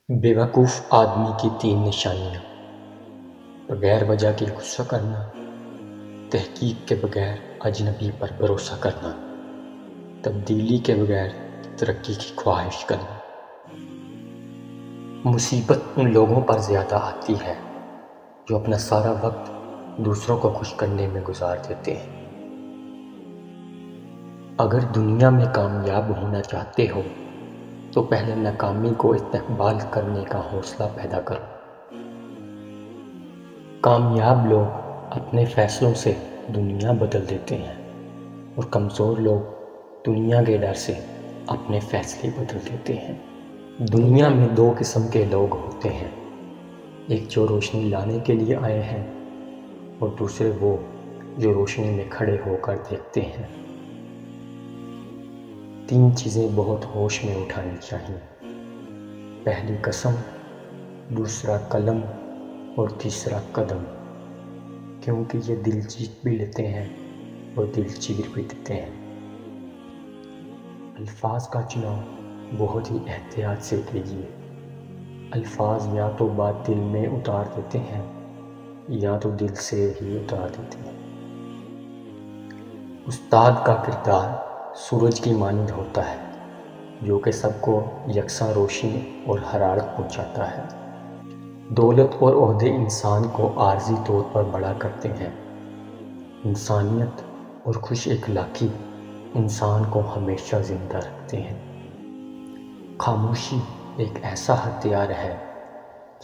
بیوقوف آدمی کی 3 نشانیاں: بغیر وجہ کے غصہ کرنا، تحقیق کے بغیر اجنبی پر بھروسہ کرنا، تبدیلی کے بغیر ترقی کی خواہش کرنا۔ مصیبت ان لوگوں پر زیادہ آتی ہے جو اپنا سارا وقت دوسروں کو خوش کرنے میں گزار دیتے ہیں۔ اگر دنیا میں کامیاب ہونا چاہتے ہو تو پہلے ناکامی کو استقبال کرنے کا حوصلہ پیدا کرو۔ کامیاب لوگ اپنے فیصلوں سے دنیا بدل دیتے ہیں اور کمزور لوگ دنیا کے ڈر سے اپنے فیصلے بدل دیتے ہیں۔ دنیا میں 2 قسم کے لوگ ہوتے ہیں، ایک جو روشنی لانے کے لیے آئے ہیں اور دوسرے وہ جو روشنی میں کھڑے ہو کر دیکھتے ہیں۔ 3 چیزیں بہت ہوش میں اٹھانی چاہیے: پہلی قسم، دوسرا قلم اور تیسرا قدم، کیونکہ یہ دل جیت بھی لیتے ہیں اور دل چیر بھی دیتے ہیں۔ الفاظ کا چناؤ بہت ہی احتیاط سے کیجیے۔ الفاظ یا تو بات دل میں اتار دیتے ہیں یا تو دل سے ہی اتار دیتے ہیں۔ استاد کا کردار سورج کی مانند ہوتا ہے جو کہ سب کو یکساں روشنی اور حرارت پہنچاتا ہے۔ دولت اور عہدے انسان کو عارضی طور پر بڑا کرتے ہیں، انسانیت اور خوش اخلاقی انسان کو ہمیشہ زندہ رکھتے ہیں۔ خاموشی ایک ایسا ہتھیار ہے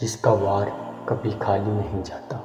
جس کا وار کبھی خالی نہیں جاتا۔